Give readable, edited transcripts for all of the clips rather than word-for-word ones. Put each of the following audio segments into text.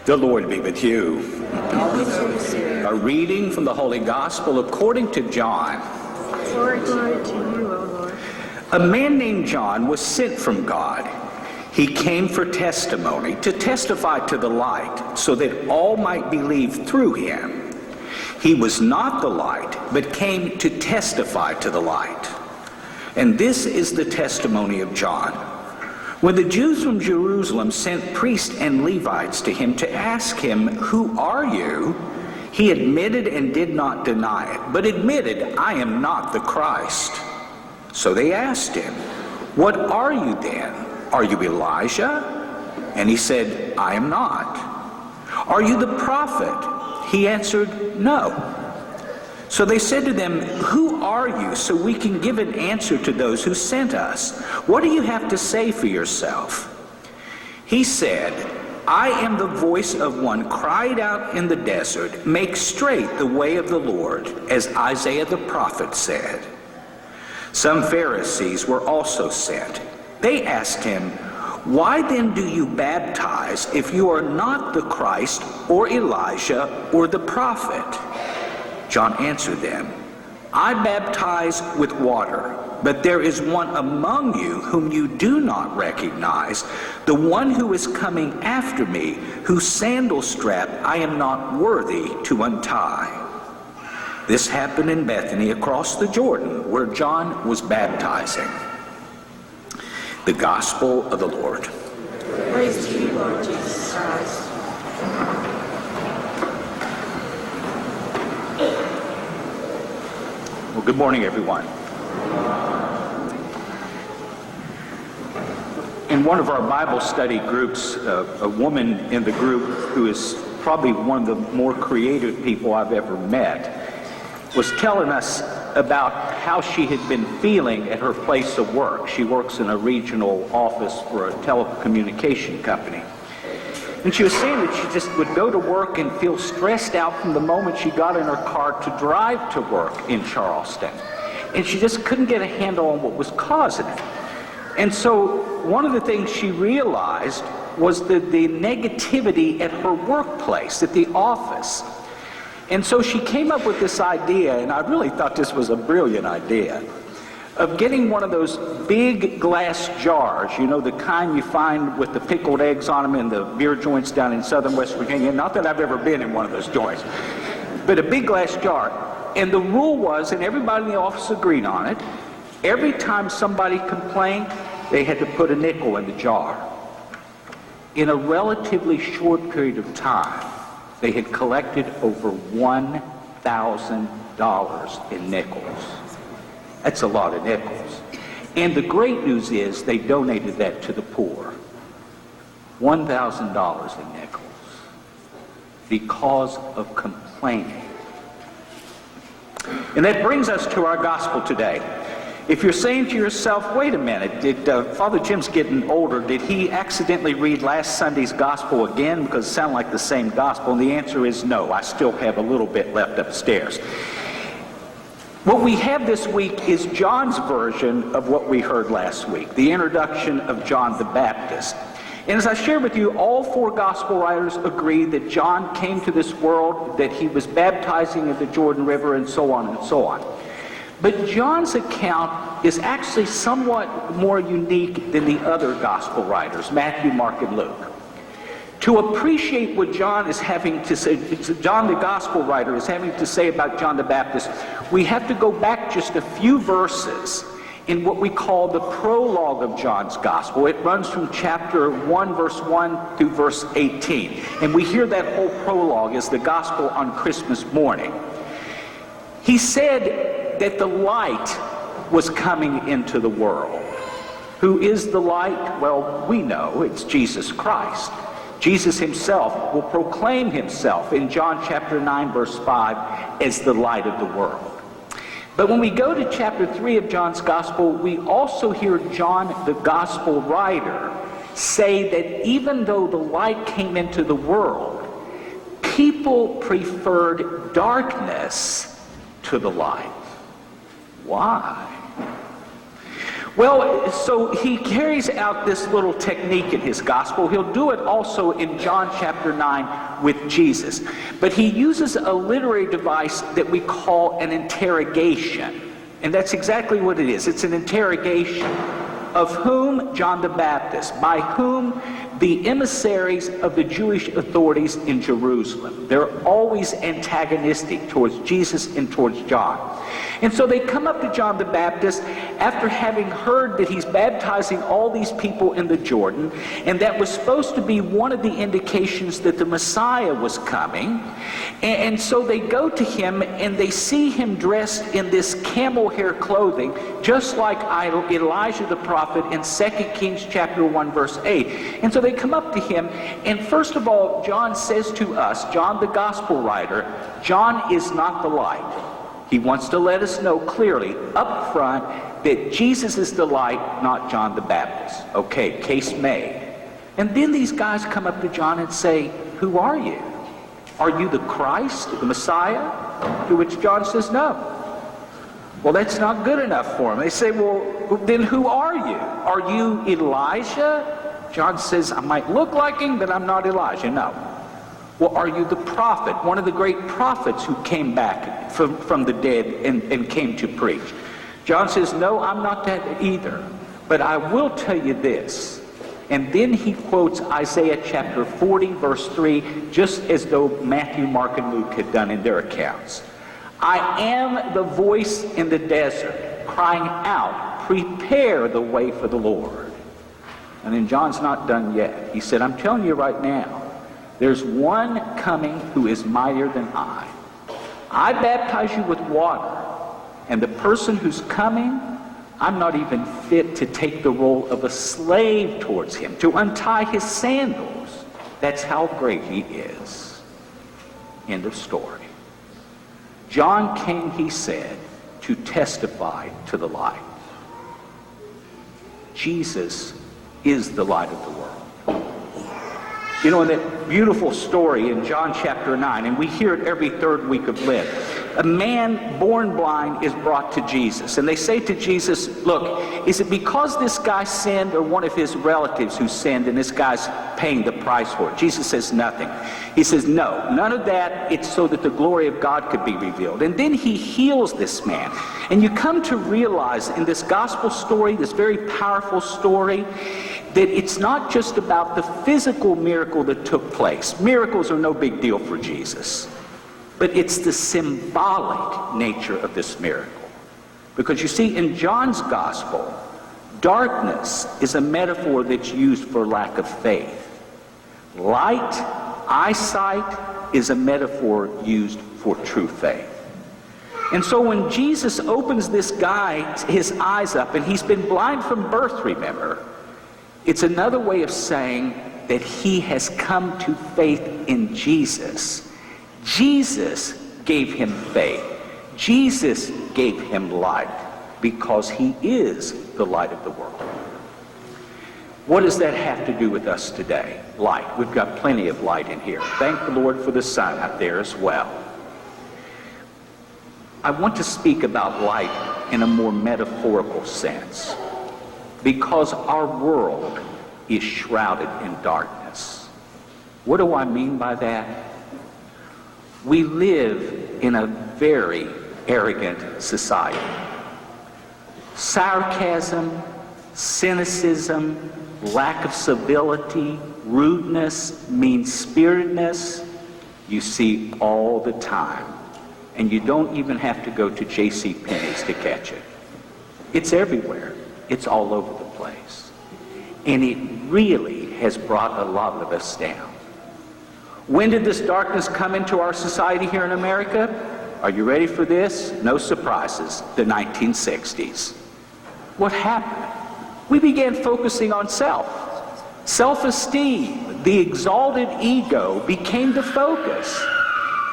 The Lord be with you. A reading from the Holy Gospel according to John. Glory to you, O Lord. A man named John was sent from God. He came for testimony, to testify to the light, so that all might believe through him. He was not the light, but came to testify to the light. And this is the testimony of John. When the Jews from Jerusalem sent priests and Levites to him to ask him, "Who are you?" he admitted and did not deny it, but admitted, "I am not the Christ." So they asked him, "What are you then? Are you Elijah?" And he said, "I am not." "Are you the prophet?" He answered, "No." So they said to them, "Who are you, so we can give an answer to those who sent us? What do you have to say for yourself?" He said, "I am the voice of one cried out in the desert, 'Make straight the way of the Lord,' as Isaiah the prophet said." Some Pharisees were also sent. They asked him, "Why then do you baptize if you are not the Christ or Elijah or the prophet?" John answered them, "I baptize with water, but there is one among you whom you do not recognize, the one who is coming after me, whose sandal strap I am not worthy to untie." This happened in Bethany across the Jordan, where John was baptizing. The Gospel of the Lord. Praise to you, Lord Jesus Christ. Well, good morning, everyone. In one of our Bible study groups, a woman in the group who is probably one of the more creative people I've ever met was telling us about how she had been feeling at her place of work. She works in a regional office for a telecommunication company. And she was saying that she just would go to work and feel stressed out from the moment she got in her car to drive to work in Charleston. And she just couldn't get a handle on what was causing it. And so one of the things she realized was the negativity at her workplace, at the office. And so she came up with this idea, and I really thought this was a brilliant idea, of getting one of those big glass jars, you know, the kind you find with the pickled eggs on them in the beer joints down in southern West Virginia. Not that I've ever been in one of those joints, but a big glass jar. And the rule was, and everybody in the office agreed on it, every time somebody complained, they had to put a nickel in the jar. In a relatively short period of time, they had collected over $1,000 in nickels. That's a lot of nickels. And the great news is they donated that to the poor. $1,000 in nickels because of complaining. And that brings us to our gospel today. If you're saying to yourself, wait a minute, did Father Jim's getting older, did he accidentally read last Sunday's gospel again because it sounded like the same gospel? And the answer is no. I still have a little bit left upstairs. What we have this week is John's version of what we heard last week, the introduction of John the Baptist. And as I shared with you, all four gospel writers agree that John came to this world, that he was baptizing at the Jordan River, and so on and so on. But John's account is actually somewhat more unique than the other gospel writers, Matthew, Mark, and Luke. To appreciate what John is having to say, John the gospel writer is having to say about John the Baptist, we have to go back just a few verses in what we call the prologue of John's gospel. It runs from chapter 1, verse 1 through verse 18. And we hear that whole prologue as the gospel on Christmas morning. He said that the light was coming into the world. Who is the light? Well, we know it's Jesus Christ. Jesus himself will proclaim himself in John chapter 9, verse 5, as the light of the world. But when we go to chapter 3 of John's gospel, we also hear John, the gospel writer, say that even though the light came into the world, people preferred darkness to the light. Why? Well, so he carries out this little technique in his gospel. He'll do it also in John chapter 9 with Jesus. But he uses a literary device that we call an interrogation. And that's exactly what it is. It's an interrogation. Of whom? John the Baptist. By whom? The emissaries of the Jewish authorities in Jerusalem. They're always antagonistic towards Jesus and towards John. And so they come up to John the Baptist after having heard that he's baptizing all these people in the Jordan, and that was supposed to be one of the indications that the Messiah was coming. And so they go to him and they see him dressed in this camel hair clothing, just like Elijah the prophet in 2 Kings chapter 1 verse 8. And so they come up to him, and first of all, John says to us, John the gospel writer, John is not the light. He wants to let us know clearly up front that Jesus is the light, not John the Baptist. Okay, case made. And then these guys come up to John and say, who are you? Are you the Christ, the Messiah? To which John says, no. Well, that's not good enough for him. They say, well, then who are you? Are you Elijah? John says, I might look like him, but I'm not Elijah. No. Well, are you the prophet, one of the great prophets who came back from the dead and came to preach? John says, no, I'm not that either. But I will tell you this. And then he quotes Isaiah chapter 40, verse 3, just as though Matthew, Mark, and Luke had done in their accounts. I am the voice in the desert, crying out, prepare the way for the Lord. And then John's not done yet. He said, I'm telling you right now, there's one coming who is mightier than I. I baptize you with water, and the person who's coming, I'm not even fit to take the role of a slave towards him, to untie his sandals. That's how great he is. End of story. John came, he said, to testify to the light. Jesus is the light of the world. You know, in that beautiful story in John chapter 9, and we hear it every third week of Lent, a man born blind is brought to Jesus. And they say to Jesus, look, is it because this guy sinned or one of his relatives who sinned and this guy's paying the price for it? Jesus says nothing. He says, no, none of that. It's so that the glory of God could be revealed. And then he heals this man. And you come to realize in this gospel story, this very powerful story, that it's not just about the physical miracle that took place. Miracles are no big deal for Jesus. But it's the symbolic nature of this miracle. Because you see, in John's gospel, darkness is a metaphor that's used for lack of faith. Light, eyesight, is a metaphor used for true faith. And so when Jesus opens this guy, his eyes up, and he's been blind from birth, remember, it's another way of saying that he has come to faith in Jesus. Jesus gave him faith. Jesus gave him light because he is the light of the world. What does that have to do with us today? Light. We've got plenty of light in here. Thank the Lord for the sun out there as well. I want to speak about light in a more metaphorical sense because our world is shrouded in darkness. What do I mean by that? We live in a very arrogant society. Sarcasm, cynicism, lack of civility, rudeness, mean-spiritedness, you see all the time. And you don't even have to go to JCPenney's to catch it. It's everywhere. It's all over the place. And it really has brought a lot of us down. When did this darkness come into our society here in America? Are you ready for this? No surprises. The 1960s. What happened? We began focusing on self. Self-esteem, the exalted ego, became the focus.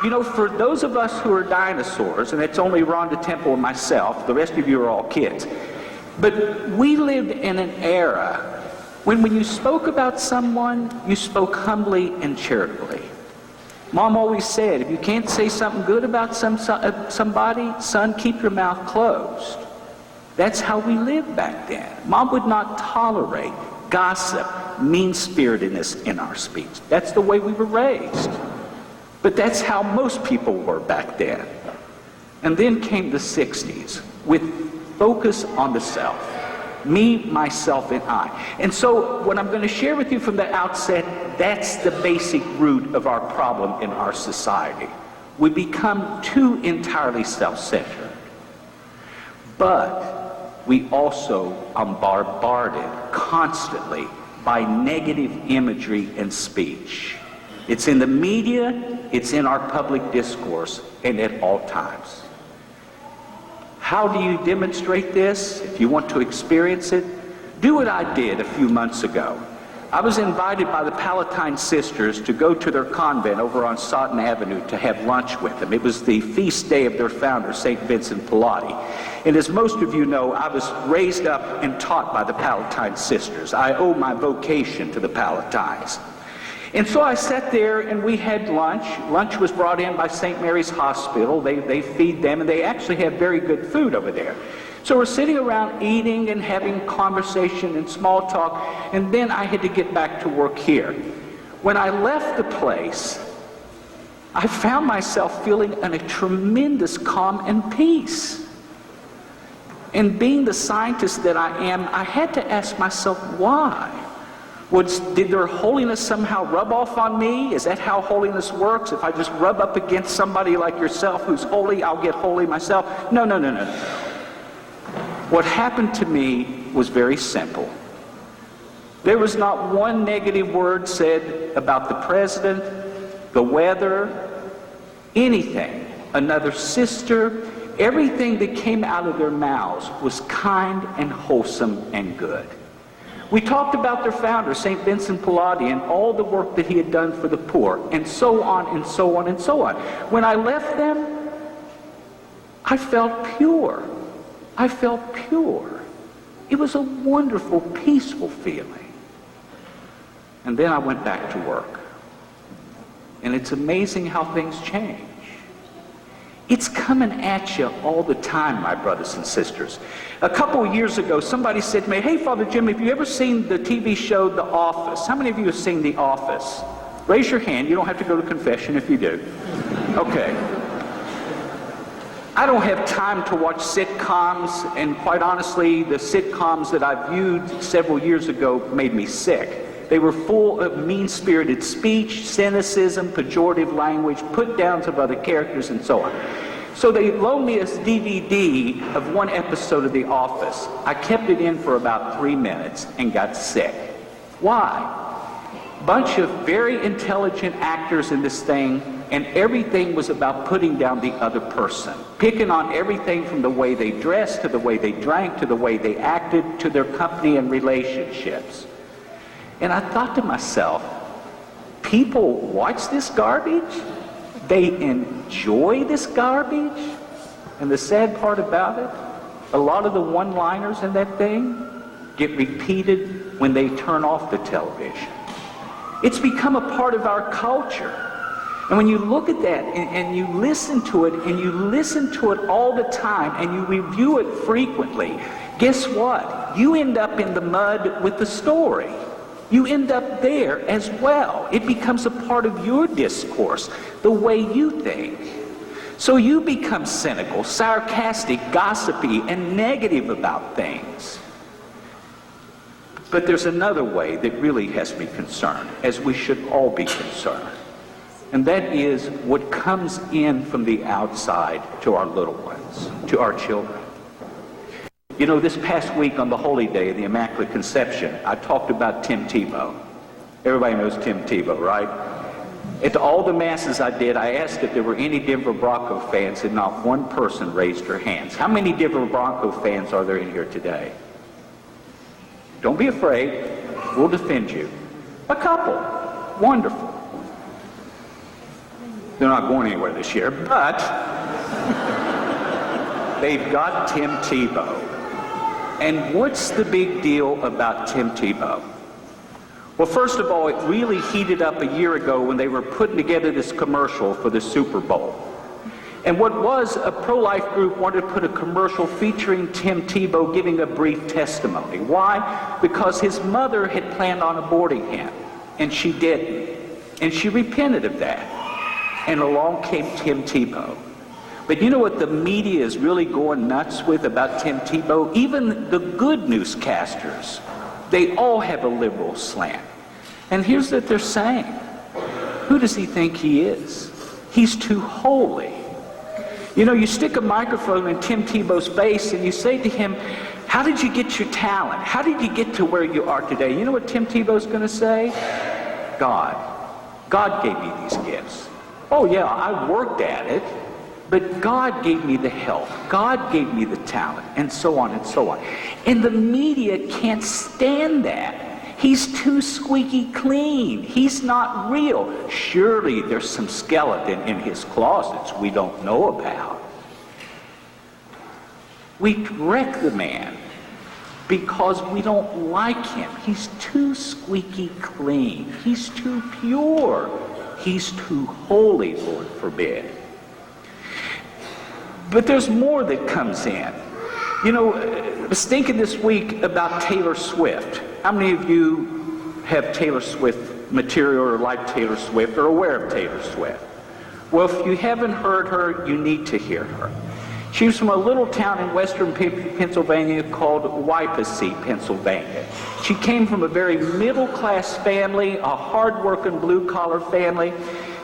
You know, for those of us who are dinosaurs, and it's only Rhonda Temple and myself, the rest of you are all kids, but we lived in an era when you spoke about someone, you spoke humbly and charitably. Mom always said, if you can't say something good about somebody, son, keep your mouth closed. That's how we lived back then. Mom would not tolerate gossip, mean-spiritedness in our speech. That's the way we were raised. But that's how most people were back then. And then came the 60s with focus on the self. Me, myself, and I. And so what I'm going to share with you from the outset, that's the basic root of our problem in our society. We become too entirely self-centered. But we also are bombarded constantly by negative imagery and speech. It's in the media, it's in our public discourse, and at all times. How do you demonstrate this? If you want to experience it, do what I did a few months ago. I was invited by the Palatine sisters to go to their convent over on Sutton Avenue to have lunch with them. It was the feast day of their founder, St. Vincent Pallotti. And as most of you know, I was raised up and taught by the Palatine sisters. I owe my vocation to the Palatines. And so I sat there and we had lunch. Lunch was brought in by St. Mary's Hospital. They feed them, and they actually have very good food over there. So we're sitting around eating and having conversation and small talk, and then I had to get back to work here. When I left the place, I found myself feeling a tremendous calm and peace. And being the scientist that I am, I had to ask myself, why? Did their holiness somehow rub off on me? Is that how holiness works? If I just rub up against somebody like yourself who's holy, I'll get holy myself? No. What happened to me was very simple. There was not one negative word said about the president, the weather, anything. Another sister, everything that came out of their mouths was kind and wholesome and good. We talked about their founder, St. Vincent Pallotti, and all the work that he had done for the poor, and so on and so on and so on. When I left them, I felt pure. I felt pure. It was a wonderful, peaceful feeling. And then I went back to work. And it's amazing how things change. It's coming at you all the time, my brothers and sisters. A couple of years ago, somebody said to me, "Hey, Father Jim, have you ever seen the TV show The Office?" How many of you have seen The Office? Raise your hand. You don't have to go to confession if you do. Okay. I don't have time to watch sitcoms, and quite honestly, the sitcoms that I viewed several years ago made me sick. They were full of mean-spirited speech, cynicism, pejorative language, put-downs of other characters, and so on. So they loaned me a DVD of one episode of The Office. I kept it in for about 3 minutes and got sick. Why? Bunch of very intelligent actors in this thing, and everything was about putting down the other person, picking on everything from the way they dressed, to the way they drank, to the way they acted, to their company and relationships. And I thought to myself, people watch this garbage? They enjoy this garbage? And the sad part about it, a lot of the one-liners in that thing get repeated when they turn off the television. It's become a part of our culture. And when you look at that and you listen to it, and you listen to it all the time, and you review it frequently, guess what? You end up in the mud with the story. You end up there as well. It becomes a part of your discourse, the way you think. So you become cynical, sarcastic, gossipy, and negative about things. But there's another way that really has me concerned, as we should all be concerned. And that is what comes in from the outside to our little ones, to our children. You know, this past week on the Holy Day of the Immaculate Conception, I talked about Tim Tebow. Everybody knows Tim Tebow, right? At all the masses I did, I asked if there were any Denver Bronco fans, and not one person raised their hands. How many Denver Bronco fans are there in here today? Don't be afraid. We'll defend you. A couple. Wonderful. They're not going anywhere this year, but they've got Tim Tebow. And what's the big deal about Tim Tebow? Well, first of all, it really heated up a year ago when they were putting together this commercial for the Super Bowl. And what was a pro-life group wanted to put a commercial featuring Tim Tebow giving a brief testimony. Why? Because his mother had planned on aborting him, and she didn't. And she repented of that. And along came Tim Tebow. But you know what the media is really going nuts with about Tim Tebow? Even the good newscasters, they all have a liberal slant. And here's what they're saying. Who does he think he is? He's too holy. You know, you stick a microphone in Tim Tebow's face and you say to him, how did you get your talent? How did you get to where you are today? You know what Tim Tebow's going to say? God. God gave me these gifts. Oh yeah, I worked at it, but God gave me the help. God gave me the talent, and so on and so on. And the media can't stand that. He's too squeaky clean. He's not real. Surely there's some skeleton in his closets we don't know about. We wreck the man because we don't like him. He's too squeaky clean. He's too pure. He's too holy, Lord forbid. But there's more that comes in. You know, I was thinking this week about Taylor Swift. How many of you have Taylor Swift material or like Taylor Swift or aware of Taylor Swift? Well, if you haven't heard her, you need to hear her. She was from a little town in western Pennsylvania called Wypesee, Pennsylvania. She came from a very middle-class family, a hard-working blue-collar family.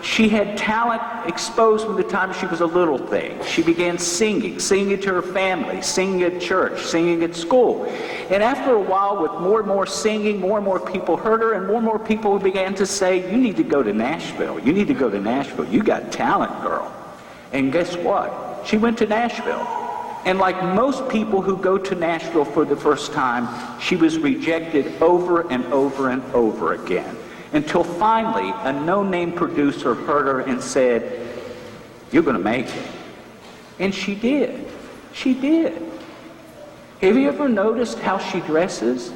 She had talent exposed from the time she was a little thing. She began singing to her family, singing at church, singing at school. And after a while, with more and more singing, more and more people heard her, and more people began to say, you need to go to Nashville. You need to go to Nashville. You got talent, girl. And guess what? She went to Nashville. And like most people who go to Nashville for the first time, she was rejected over and over and over again. Until finally, a no-name producer heard her and said, you're going to make it. And she did. She did. Have you ever noticed how she dresses?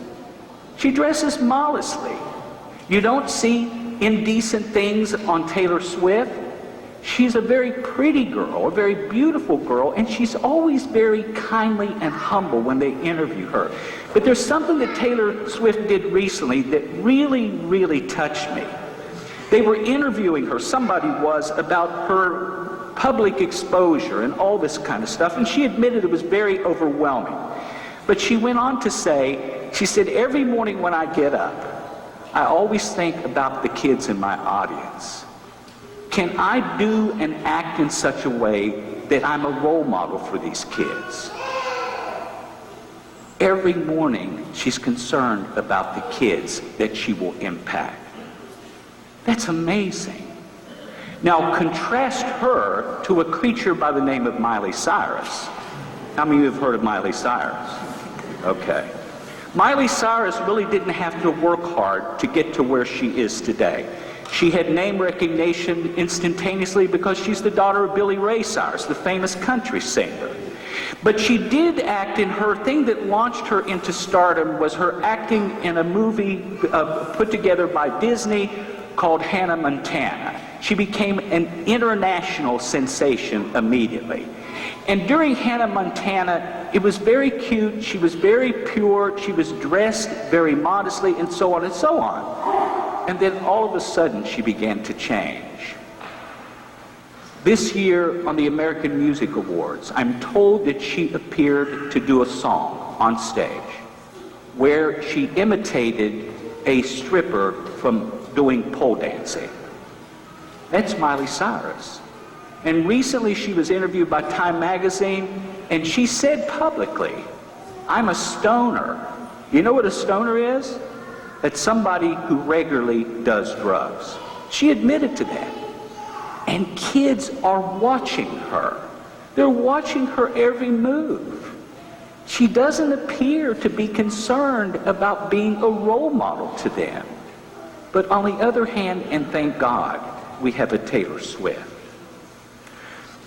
She dresses modestly. You don't see indecent things on Taylor Swift. She's a very pretty girl, a very beautiful girl, and she's always very kindly and humble when they interview her. But there's something that Taylor Swift did recently that really touched me. They were interviewing her, somebody was, about her public exposure and all this kind of stuff, and she admitted it was very overwhelming. But she went on to say, she said, every morning when I get up, I always think about the kids in my audience. Can I do and act in such a way that I'm a role model for these kids? Every morning, she's concerned about the kids that she will impact. That's amazing. Now, contrast her to a creature by the name of Miley Cyrus. How many of you have heard of Miley Cyrus? Okay. Miley Cyrus really didn't have to work hard to get to where she is today. She had name recognition instantaneously because she's the daughter of Billy Ray Cyrus, the famous country singer. But she did act in her thing that launched her into stardom was her acting in a movie put together by Disney called Hannah Montana. She became an international sensation immediately. And during Hannah Montana, it was very cute, she was very pure, she was dressed very modestly, and so on and so on. And then all of a sudden, she began to change. This year on the American Music Awards, I'm told that she appeared to do a song on stage where she imitated a stripper from doing pole dancing. That's Miley Cyrus. And recently she was interviewed by Time magazine, and she said publicly, I'm a stoner. You know what a stoner is? That's somebody who regularly does drugs. She admitted to that. And kids are watching her. They're watching her every move. She doesn't appear to be concerned about being a role model to them. But on the other hand, and thank God, we have a Taylor Swift.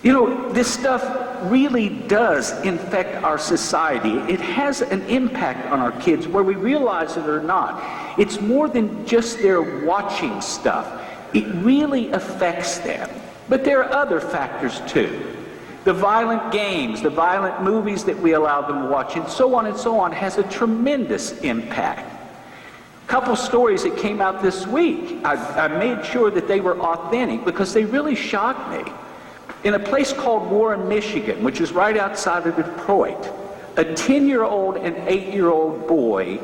You know, this stuff really does infect our society. It has an impact on our kids, whether we realize it or not. It's more than just their watching stuff. It really affects them. But there are other factors too. The violent games, the violent movies that we allow them to watch, and so on, has a tremendous impact. A couple stories that came out this week, I made sure that they were authentic because they really shocked me. In a place called Warren, Michigan, which is right outside of Detroit, a 10-year-old and 8-year-old boy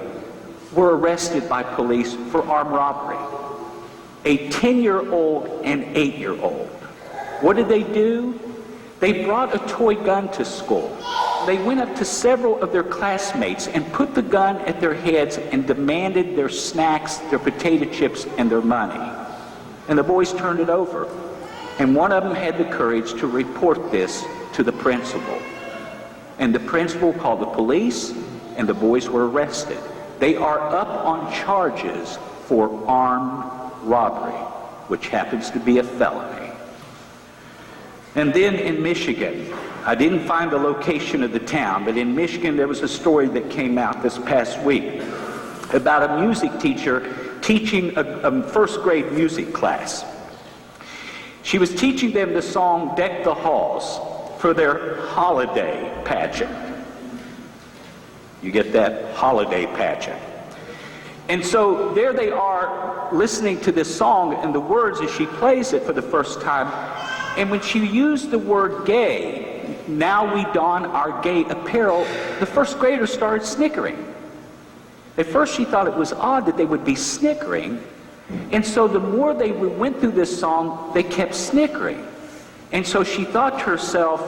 were arrested by police for armed robbery. A 10-year-old and 8-year-old. What did they do? They brought a toy gun to school. They went up to several of their classmates and put the gun at their heads and demanded their snacks, their potato chips, and their money. And the boys turned it over. And one of them had the courage to report this to the principal. And the principal called the police, and the boys were arrested. They are up on charges for armed robbery, which happens to be a felony. And then in Michigan, I didn't find the location of the town, but in Michigan there was a story that came out this past week about a music teacher teaching a first grade music class. She was teaching them the song "Deck the Halls" for their holiday pageant. You get that? Holiday pageant. And so there they are listening to this song and the words as she plays it for the first time. And when she used the word gay, "Now we don our gay apparel," the first grader started snickering. At first she thought it was odd that they would be snickering. And so the more they went through this song, they kept snickering. And so she thought to herself,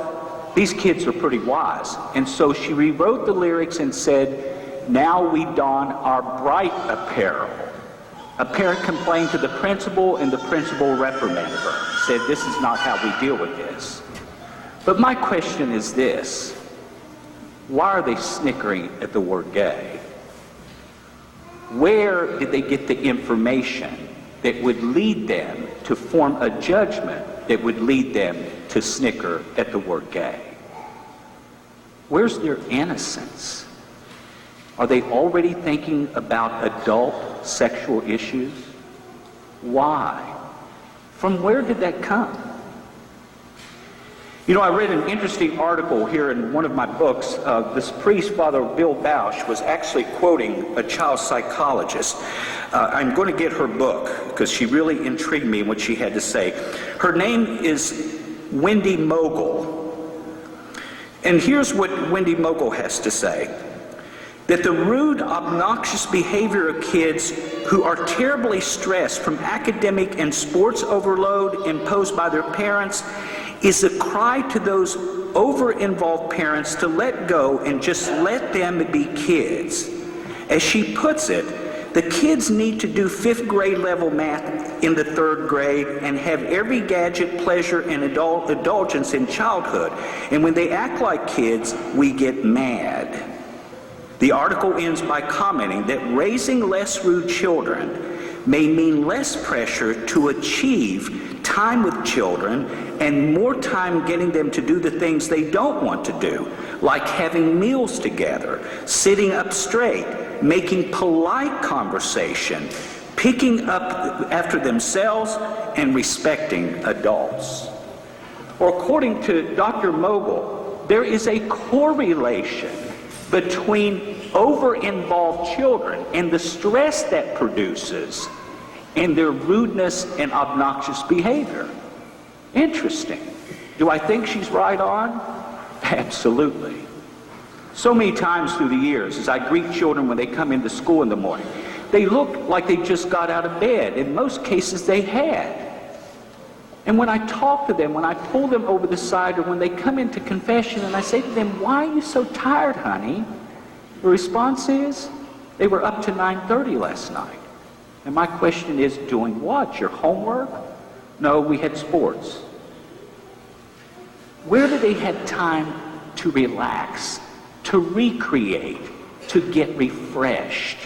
these kids are pretty wise. And so she rewrote the lyrics and said, "Now we don our bright apparel." A parent complained to the principal, and the principal reprimanded her, said, "This is not how we deal with this." But my question is this: why are they snickering at the word gay? Where did they get the information that would lead them to form a judgment that would lead them to snicker at the word gay? Where's their innocence? Are they already thinking about adult sexual issues? Why? From where did that come? You know, I read an interesting article here in one of my books. This priest, Father Bill Bausch, was actually quoting a child psychologist. I'm going to get her book because she really intrigued me in what she had to say. Her name is Wendy Mogul. And here's what Wendy Mogul has to say: that the rude, obnoxious behavior of kids who are terribly stressed from academic and sports overload imposed by their parents is a cry to those over-involved parents to let go and just let them be kids. As she puts it, the kids need to do 5th grade level math in the 3rd grade and have every gadget, pleasure, and indulgence in childhood. And when they act like kids, we get mad. The article ends by commenting that raising less rude children may mean less pressure to achieve time with children and more time getting them to do the things they don't want to do, like having meals together, sitting up straight, making polite conversation, picking up after themselves, and respecting adults. Or according to Dr. Mogul, there is a correlation between over-involved children and the stress that produces and their rudeness and obnoxious behavior. Interesting. Do I think she's right on? Absolutely. So many times through the years, as I greet children when they come into school in the morning, they look like they just got out of bed. In most cases, they had. And when I talk to them, when I pull them over the side, or when they come into confession and I say to them, "Why are you so tired, honey?" The response is, "They were up to 9:30 last night." And my question is, doing what? Your homework? No, we had sports. Where do they have time to relax, to recreate, to get refreshed?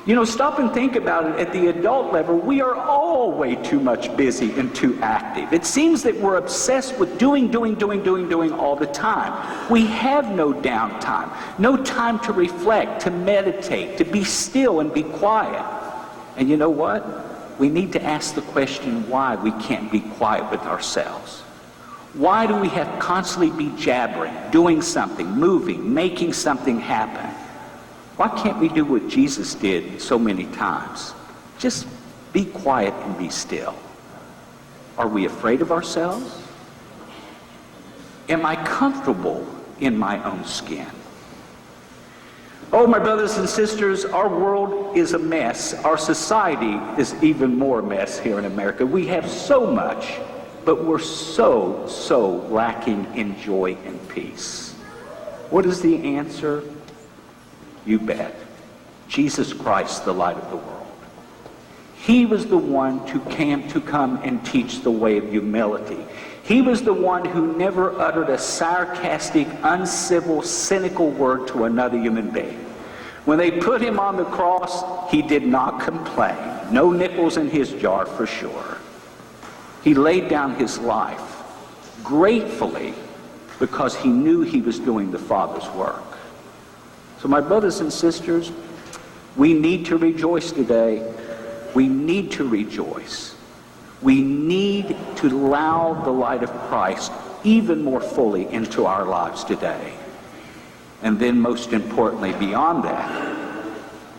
You know, stop and think about it. At the adult level, we are all way too much busy and too active. It seems that we're obsessed with doing all the time. We have no downtime, no time to reflect, to meditate, to be still and be quiet. And you know what? We need to ask the question why we can't be quiet with ourselves. Why do we have constantly be jabbering, doing something, moving, making something happen? Why can't we do what Jesus did so many times? Just be quiet and be still. Are we afraid of ourselves? Am I comfortable in my own skin? Oh, my brothers and sisters, our world is a mess. Our society is even more a mess here in America. We have so much, but we're so lacking in joy and peace. What is the answer? You bet. Jesus Christ, the light of the world. He was the one who came to come and teach the way of humility. He was the one who never uttered a sarcastic, uncivil, cynical word to another human being. When they put him on the cross, he did not complain. No nickels in his jar for sure. He laid down his life gratefully because he knew he was doing the Father's work. So my brothers and sisters, we need to rejoice today. We need to rejoice. We need to allow the light of Christ even more fully into our lives today. And then most importantly, beyond that,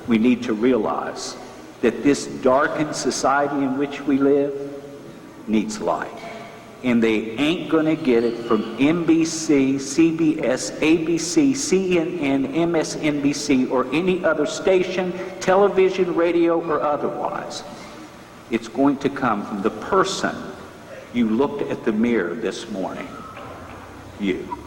we need to realize that this darkened society in which we live needs light. And they ain't going to get it from NBC, CBS, ABC, CNN, MSNBC, or any other station, television, radio, or otherwise. It's going to come from the person you looked at the mirror this morning. You.